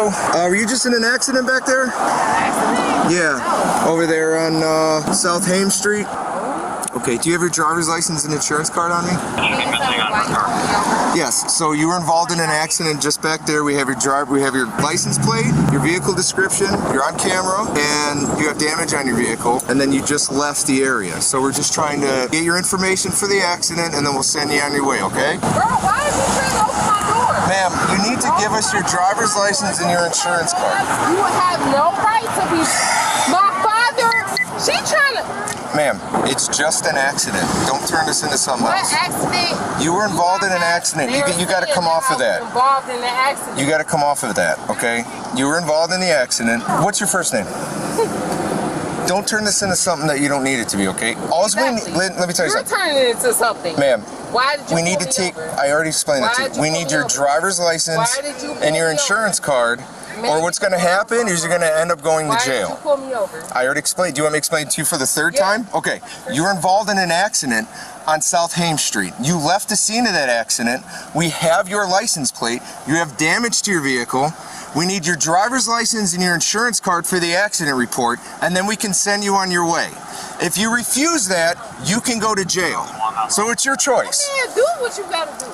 So, were you just in an accident back there? Accident? Yeah, over there on South Haim Street. Okay, do you have your driver's license and insurance card on me? Yes, so you were involved in an accident just back there. We have your license plate, your vehicle description, you're on camera, and you have damage on your vehicle, and then you just left the area. So we're just trying to get your information for the accident, and then we'll send you on your way, okay? Girl, why is you trying to open my door? Ma'am, you need to give us your driver's license and your insurance card. You would have no right to be... My father, she trying to... Ma'am, it's just an accident. Don't turn this into something else. What accident? You were involved in an accident. You got to come off of that. Involved in the accident. You got to come off of that, okay? You were involved in the accident. What's your first name? Don't turn this into something that you don't need it to be, okay? Let me tell you something. You're turning it into something. Ma'am, why did you we need to take, I already explained that to you. We need your driver's license and your insurance card, or what's going to happen is you're going to end up going to jail. Why did you pull me over? I already explained. Do you want me to explain it to you for the third time? Okay. You were involved in an accident on South Haim Street. You left the scene of that accident. We have your license plate. You have damage to your vehicle. We need your driver's license and your insurance card for the accident report, and then we can send you on your way. If you refuse that, you can go to jail. So it's your choice. Yeah, do what you gotta do.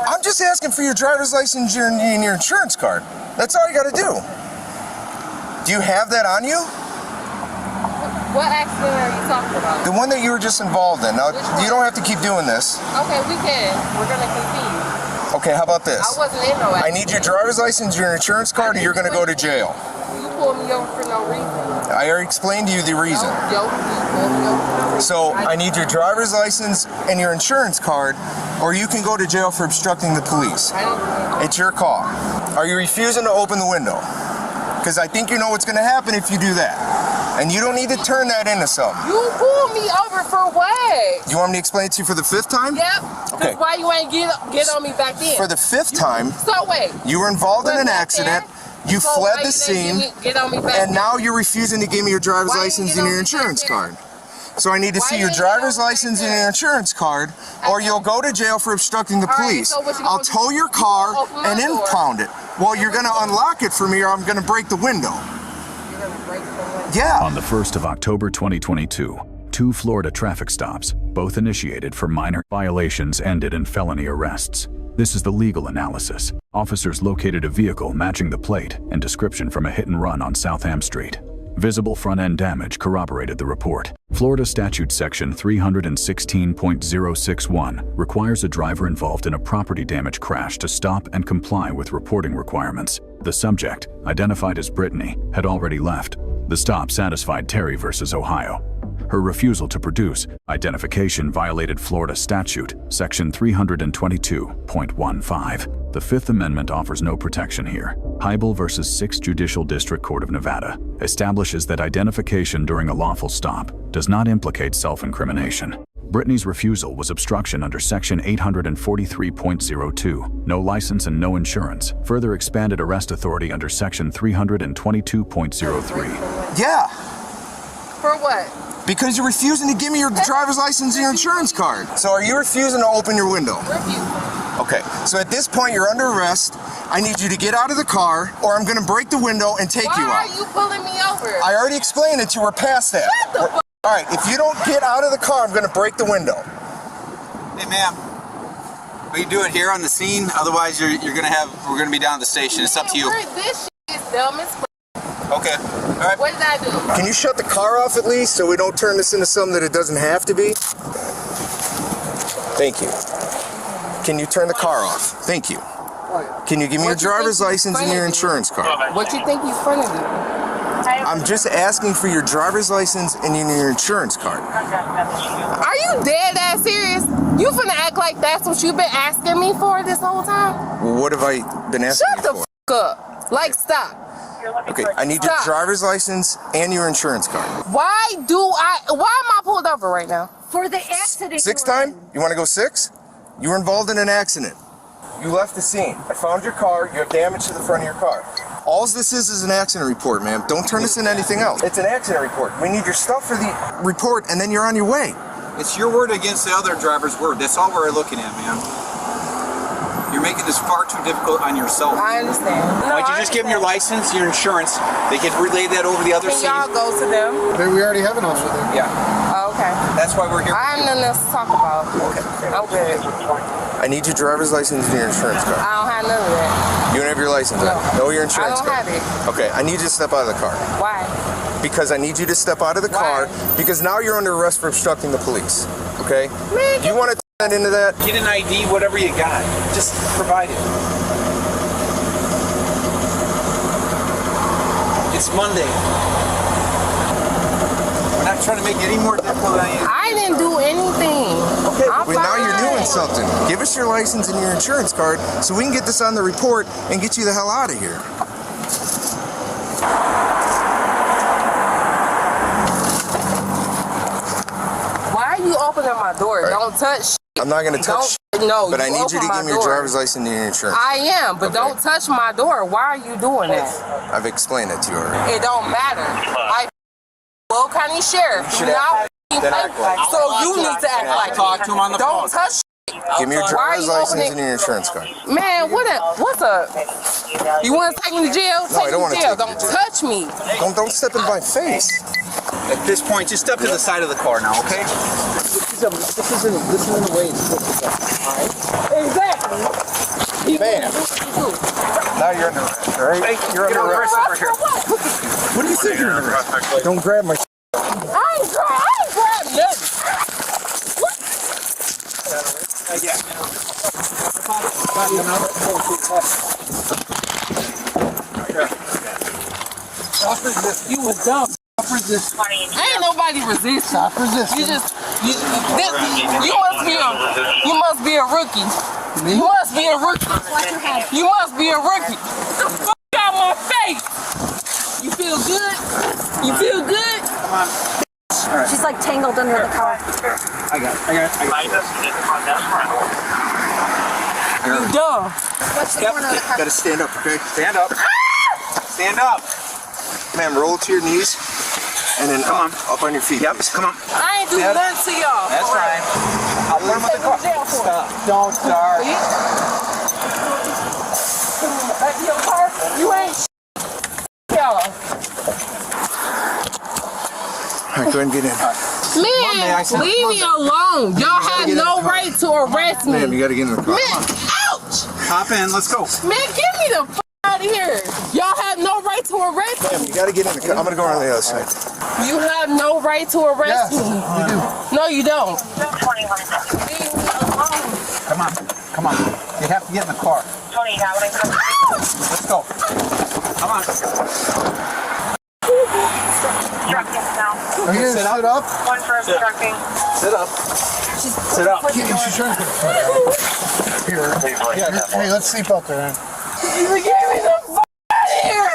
I'm just asking for your driver's license and your insurance card. That's all you gotta do. Do you have that on you? What accident are you talking about? The one that you were just involved in. Now, you don't have to keep doing this. Okay, we can. We're gonna continue. Okay, how about this? I wasn't in no accident. I need your driver's license, your insurance card, or you're gonna go to jail. You pulled me over for no reason. I already explained to you the reason. You pulled me over for no reason. So, I need your driver's license and your insurance card, or you can go to jail for obstructing the police. It's your call. Are you refusing to open the window? Because I think you know what's gonna happen if you do that. And you don't need to turn that into something. You pulled me over for what? You want me to explain it to you for the 5th time? Yep. Okay. Why you ain't get on me back then? For the 5th time, so wait. You were involved in an accident, you fled the scene, get on me back and now you're refusing to give me your driver's license and your insurance card. So I need to see your driver's license and your insurance card, or you'll go to jail for obstructing the police. I'll tow your car and impound it. Well, you're going to unlock it for me, or I'm going to break the window. Yeah. On the 1st of October 2022, 2 Florida traffic stops, both initiated for minor violations, ended in felony arrests. This is the legal analysis. Officers located a vehicle matching the plate and description from a hit and run on South Haim Street. Visible front-end damage corroborated the report. Florida Statute Section 316.061 requires a driver involved in a property damage crash to stop and comply with reporting requirements. The subject, identified as Brittany, had already left. The stop satisfied Terry versus Ohio. Her refusal to produce identification violated Florida Statute Section 322.15. The Fifth Amendment offers no protection here. Hiibel versus 6th Judicial District Court of Nevada establishes that identification during a lawful stop does not implicate self-incrimination. Brittany's refusal was obstruction under Section 843.02, no license and no insurance, further expanded arrest authority under Section 322.03. Yeah. For what? Because you're refusing to give me your driver's license and your insurance card. So are you refusing to open your window? Refusing. Okay, so at this point you're under arrest. I need you to get out of the car, or I'm gonna break the window and take you out. Why are you pulling me over? I already explained it, you were past that. Shut the fuck. All right, if you don't get out of the car, I'm gonna break the window. Hey, ma'am. What are you doing here on the scene? Otherwise, we're gonna be down at the station. It's up to you. This shit is dumb as fuck. Okay. All right. What did I do? Can you shut the car off at least so we don't turn this into something that it doesn't have to be? Thank you. Can you turn the car off? Thank you. Can you give me your driver's license and your insurance card? What you think he's funny to? I'm just asking for your driver's license and your insurance card. Are you dead ass serious? You finna act like that's what you've been asking me for this whole time? Well, what have I been asking Shut you the for? f up. Like, stop. Okay, I need your driver's license and your insurance card. Why am I pulled over right now? For the accident. 6th time? You want to go 6? You were involved in an accident. You left the scene. I found your car. You have damage to the front of your car. All this is an accident report, ma'am. Don't turn this into anything else. It's an accident report. We need your stuff for the report, and then you're on your way. It's your word against the other driver's word. That's all we're looking at, ma'am. You're making this far too difficult on yourself. I understand. Why don't you just give them your license, your insurance? They can relay that over the other Can scene. y'all go to them? We already have an officer there. Yeah. Oh, okay. That's why we're here. I have nothing else to talk about. Okay. I'm good. I need your driver's license and your insurance card. I don't have none of that. You don't have your license, No. right? No, your insurance I don't card. have it. Okay, I need you to step out of the car. Why? Because I need you to step out of the car, because now you're under arrest for obstructing the police. Okay? Man, You want to that into that? Get an ID, whatever you got. Just provide it. It's Monday. We're not trying to make it any more difficult than it is. I didn't do anything. Okay, I'm Wait, now you're fine. doing something. Give us your license and your insurance card so we can get this on the report and get you the hell out of here. Why are you opening my door? Right. Don't touch. I'm not going to touch No, but I need you to open my give me your door. driver's license and your insurance. I am, but Okay. don't touch my door. Why are you doing that? I've explained it to you already. It don't matter. I Will County Sheriff. should do not act like it. so you need to act like Talk to him on the phone. Don't touch. Give me your Why are driver's you license opening- and your insurance card. Man, what's up? You want to take me to jail? No, I Take don't me wanna to jail. take you Don't to jail. touch me. Don't step in my face. At this point, just step to the side of the car now, okay? This isn't the way it's supposed to go. Exactly. Bam. Now you're under arrest, all right? You're under arrest over here. What are you thinking? Don't grab my. I ain't grab nothing. You was dumb. Ain't nobody resist. Stop resisting. You just you must be a rookie. Me? You must be a rookie. You must be a rookie. Get the fuck out my face. You feel good? You feel good? She's like tangled under the car. You dumb. What's the corner of the car? Gotta stand up, okay? Stand up. Stand up. Ma'am, roll to your knees and then Come on. up on your feet. Yep, please. come on. I ain't do nothing to y'all. That's fine. I'll put him in the car. Stop. Don't start. Back to your car. You ain't y'all. All right, go ahead and get in. Man, leave me alone. Y'all have no right to arrest me. Ma'am, you gotta get in the car. Man, ouch! Hop in, let's go. Man, get me the f out of here. Y'all have no right to arrest me. Ma'am, you gotta get in the car. I'm gonna go around the other side. You have no right to arrest Yes, me. you do. No, you don't. Leave me alone. Come on. Come on. You have to get in the car. Let's go. Come on. Are you gonna sit up? One for obstructing. Sit up. Sit up. She's trying to here. Hey, let's sleep out there, man. You get me the f out of here.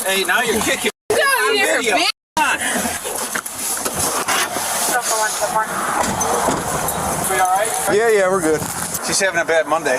Hey, now you're kicking. Get out of On here, video. bitch. Come on. We all right? Yeah, we're good. She's having a bad Monday.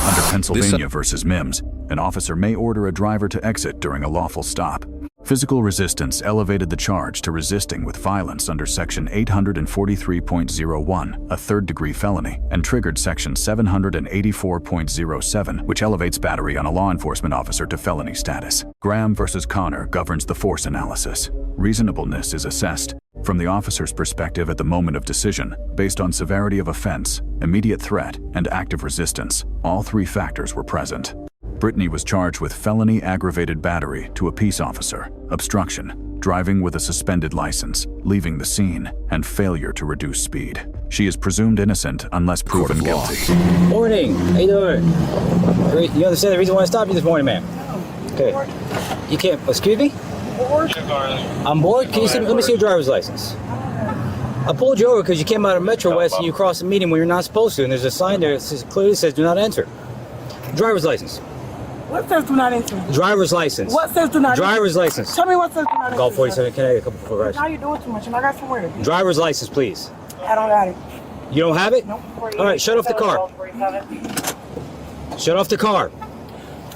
Under Pennsylvania versus Mimms, an officer may order a driver to exit during a lawful stop. Physical resistance elevated the charge to resisting with violence under Section 843.01, a third-degree felony, and triggered Section 784.07, which elevates battery on a law enforcement officer to felony status. Graham versus Connor governs the force analysis. Reasonableness is assessed from the officer's perspective at the moment of decision, based on severity of offense, immediate threat, and active resistance. All three factors were present. Brittany was charged with felony aggravated battery to a peace officer, obstruction, driving with a suspended license, leaving the scene, and failure to reduce speed. She is presumed innocent unless proven guilty. Morning. How you doing? You understand the reason why I stopped you this morning, ma'am? Okay. You can't. Excuse me? I'm bored. Can you see? Let me see your driver's license. I pulled you over because you came out of Metro West and you crossed the median when you're not supposed to, and there's a sign there that clearly says "Do not enter." Driver's license. What says do not enter? Driver's license. What says do not enter? Driver's license. Tell me what says do not enter. Call 47 Connecticut, a couple for rides. Now you're doing too much, and I got somewhere to be. Driver's license, please. I don't got it. You don't have it? Nope. All right, shut off the car. Shut off the car.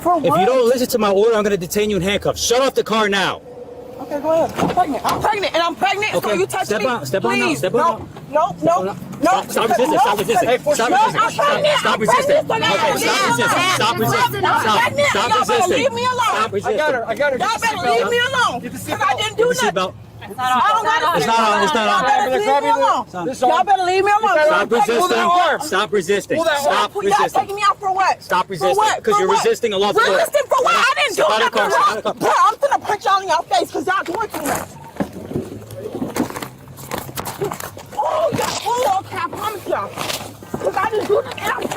For what? If you don't listen to my order, I'm going to detain you in handcuffs. Shut off the car now. Okay, go ahead. I'm pregnant. I'm pregnant, and I'm pregnant. Okay, So you touch step me. on. Step on now. Please. Step on No. No. Stop resisting. Stop resisting. Hey, Stop no, resisting. I'm pregnant. Stop resisting. I'm pregnant. Okay, stop resisting. Stop resisting. I'm pregnant. Stop Y'all better resisting. leave me alone. Stop resisting. I got her. Y'all better leave me alone. Because I didn't do Get the nothing. seatbelt. I don't got It's not on. It's not Y'all on. better leave me alone. Y'all better leave me alone. Stop resisting. Stop resisting. Stop Y'all resisting. taking me out for what? Stop resisting. For what? Because For you're what? resisting a lawful order. Resisting for what? I didn't do Stop the car. nothing Stop the car. wrong. Bro, I'm gonna punch y'all in your face because y'all doing too much. Oh, okay, I promise y'all. Because I didn't do nothing.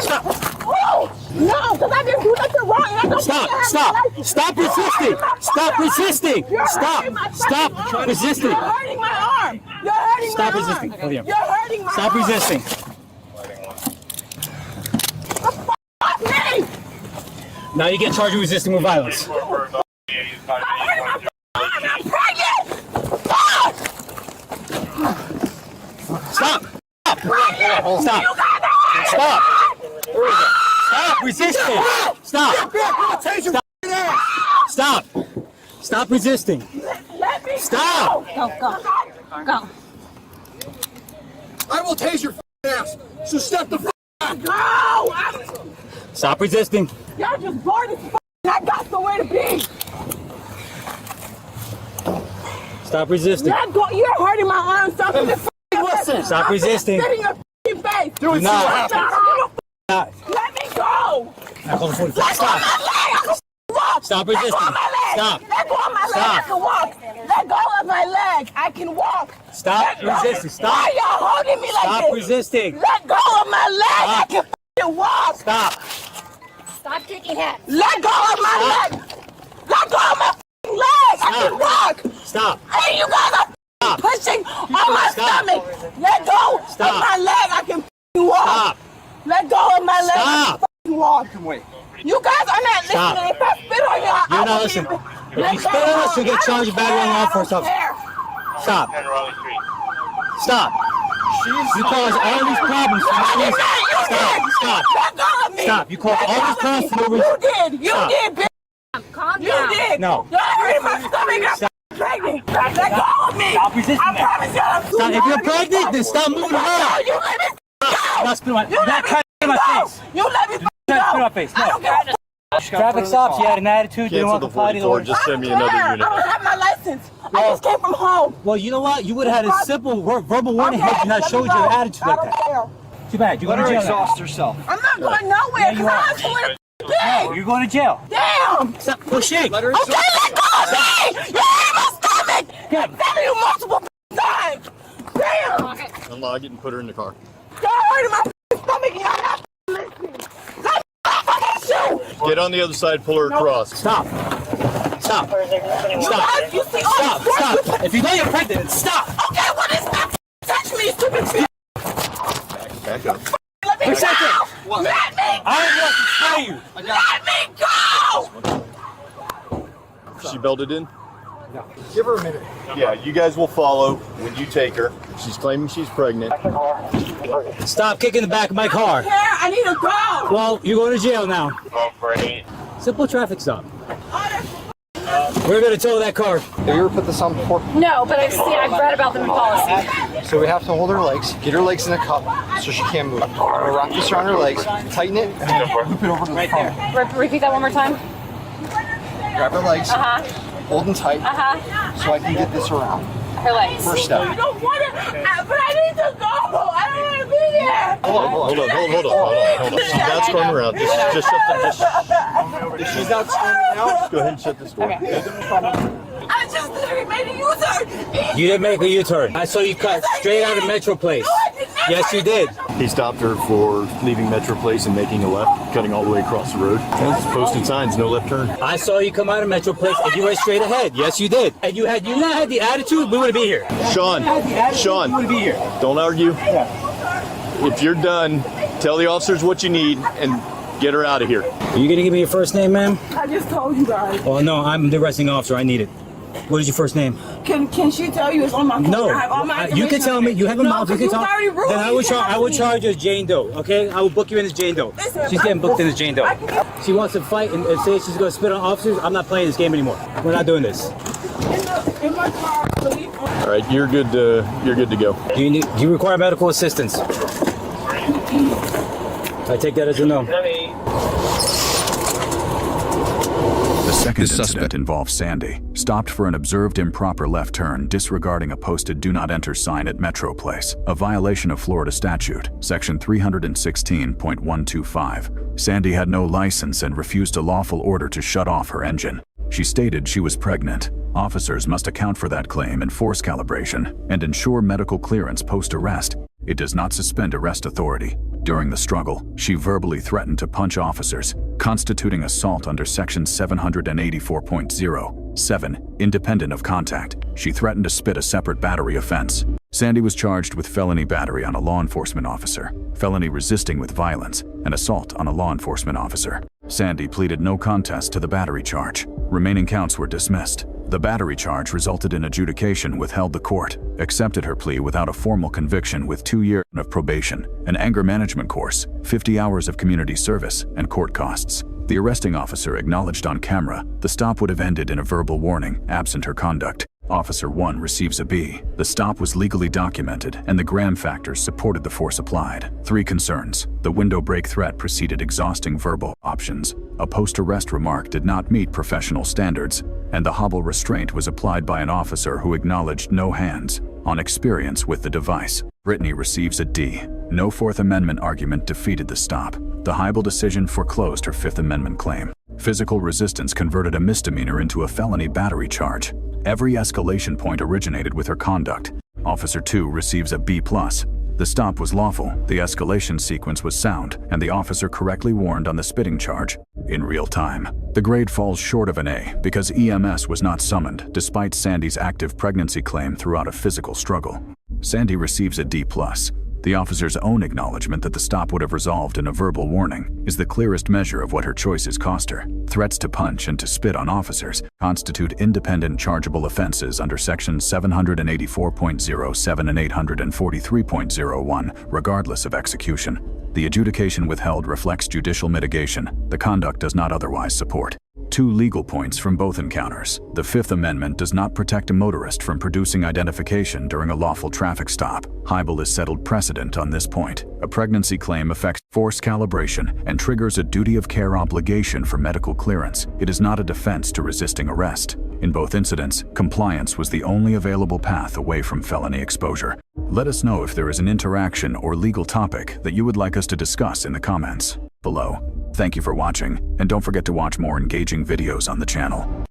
Stop. Oh, no, because I didn't do nothing wrong. And I don't Stop. have Stop. my license. Stop resisting. Stop resisting. You're Stop. hurting my Stop fucking arm. resisting. You're hurting my arm. You're hurting Stop my resisting. arm. William. You're hurting my Stop arm. resisting. Fuck me. Now you get charged with resisting with violence. Stop hurting my fucking arm. I'm pregnant. Fuck. Stop. Stop. You got the Stop. Stop resisting. Stop. Stop. Stop resisting. Let me Stop. Go. I will tase your ass. So step the go. Stop resisting. Y'all just bored as fuck. I got somewhere to be. Stop resisting. Let go. You're hurting my arm. Stop it. Listen. Stop resisting. Spit in your fucking face. Do it. See not. what happens. Stop. Let me go. Let go of my Stop. Walk. Stop resisting. Let go of my leg. Stop. Let go of my leg. Stop. I can walk. Let go of my leg. I can walk. Stop Let go. resisting. Stop. Why y'all holding me like Stop this? resisting. Let go of my leg. I Stop. can fucking walk. Stop. Stop kicking hats. Let go of my leg. Let go of my fucking leg. I can walk. Stop. Hey, you guys are Stop. pushing on my Stop. stomach. Let go Stop. of my leg. I can fucking walk. Stop. Let go of my leg. I Stop. can fucking walk. Wait. You guys are not Stop. listening. If I spit on y'all, You're I not won't listening. even- If Let you go spit on us, you'll of get me. charged I back on law don't enforcement care. Stop. Stop. You cause all these problems for no reason. Stop. Stop. Let go of me. Stop. You caused all these problems for no reason. You did. You Stop. did, bitch. Calm You down. did. No. You're hurting my stomach. I'm pregnant. Let go of me. Stop resisting I that. promise you. I'm Stop. If you're pregnant, then stop moving around. You let me go. Not spit on my, You let not me trying to spit in my go. face. You let me Trying to spit on my go. face. I No. don't care. Traffic stops. You had an attitude. You didn't want to comply to the orders. I don't care. I don't have my license. I just came from home. Well, you know what? You would have had a simple verbal warning had you not showed your attitude like I that. don't care. Too bad. You're Let going to her jail now. exhaust herself. I'm not going nowhere Yeah, because you I are. have somewhere to be. You're going to jail. Damn. Stop pushing. Let her Okay, let go of me. You're in my stomach. Yeah. I'm telling you multiple times. Damn. Unlog it and put her in the car. Y'all hurting my stomach and y'all not listening. Let me fucking shoot. Get on the other side, pull her across. Stop. Stop. You Stop. guys, you see all Stop. the force you Stop. If you know you're pregnant, stop. Okay, what is that? Touch me, stupid bitch. Back up. Let me For a second. go. Let me go. I don't want to spray you. Let me go. She belted in? Give her a minute. Yeah, you guys will follow when you take her. She's claiming she's pregnant. Stop kicking the back of my car. Here, I need to go. Well, you're going to jail now. Simple traffic stop. We're going to tow that car. Have you ever put this on before? No, but I've read about them in policy. So we have to hold her legs, get her legs in a cup so she can't move. I'm gonna wrap this around her legs, tighten it, and then loop it over to the front. Repeat that one more time. Grab her legs, Uh-huh. hold them tight, Uh-huh. so I can get this around. Her legs. First step. I don't want to, but I need to go. I don't want to be there. Hold on. She's not squirming around. Just shut the, If she's not screaming out, go ahead and shut this door. I just literally made a U-turn. You didn't make a U-turn. I saw you cut straight out of Metro Place. No, I did not. Yes, you did. He stopped her for leaving Metro Place and making a left, cutting all the way across the road. It's posted signs, no left turn. I saw you come out of Metro Place and you went straight ahead. Yes, you did. And you not had the attitude, we wouldn't be here. Sean, We wouldn't be here. don't argue. If you're done, tell the officers what you need and get her out of here. Are you gonna give me your first name, ma'am? I just told you guys. Oh no, I'm the arresting officer. I need it. What is your first name? Can she tell you it's on my phone? No, I have all my you can tell me. You have a mouth. You can talk. Already rude. Then I would charge you as Jane Doe. Okay, I will book you in as Jane Doe. Listen, She's getting booked in as Jane Doe. I can- She wants to fight and say she's gonna spit on officers. I'm not playing this game anymore. We're not doing this. in my car. All right, you're good to go. Do you require medical assistance? I take that as a no. The second incident involves Sandy, stopped for an observed improper left turn disregarding a posted "Do Not Enter" sign at Metro Place, a violation of Florida statute, section 316.125. Sandy had no license and refused a lawful order to shut off her engine. She stated she was pregnant. Officers must account for that claim in force calibration and ensure medical clearance post-arrest. It does not suspend arrest authority. During the struggle, she verbally threatened to punch officers, constituting assault under section 784.07, independent of contact. She threatened to spit a separate battery offense. Sandy was charged with felony battery on a law enforcement officer, felony resisting with violence, and assault on a law enforcement officer. Sandy pleaded no contest to the battery charge. Remaining counts were dismissed. The battery charge resulted in adjudication, withheld the court, accepted her plea without a formal conviction with 2 years of probation, an anger management course, 50 hours of community service, and court costs. The arresting officer acknowledged on camera the stop would have ended in a verbal warning, absent her conduct. Officer 1 receives a B. The stop was legally documented, and the Graham factors supported the force applied. 3 concerns. The window break threat preceded exhausting verbal options. A post-arrest remark did not meet professional standards, and the hobble restraint was applied by an officer who acknowledged no hands-on experience with the device. Brittany receives a D. No Fourth Amendment argument defeated the stop. The Hiibel decision foreclosed her Fifth Amendment claim. Physical resistance converted a misdemeanor into a felony battery charge. Every escalation point originated with her conduct. Officer 2 receives a B+. The stop was lawful, the escalation sequence was sound, and the officer correctly warned on the spitting charge in real time. The grade falls short of an A because EMS was not summoned, despite Sandy's active pregnancy claim throughout a physical struggle. Sandy receives a D+. The officer's own acknowledgement that the stop would have resolved in a verbal warning is the clearest measure of what her choices cost her. Threats to punch and to spit on officers constitute independent chargeable offenses under sections 784.07 and 843.01, regardless of execution. The adjudication withheld reflects judicial mitigation. The conduct does not otherwise support. 2 legal points from both encounters. The Fifth Amendment does not protect a motorist from producing identification during a lawful traffic stop. Hiibel has settled precedent on this point. A pregnancy claim affects force calibration and triggers a duty of care obligation for medical clearance. It is not a defense to resisting arrest. In both incidents, compliance was the only available path away from felony exposure. Let us know if there is an interaction or legal topic that you would like us to discuss in the comments below. Thank you for watching, and don't forget to watch more engaging videos on the channel.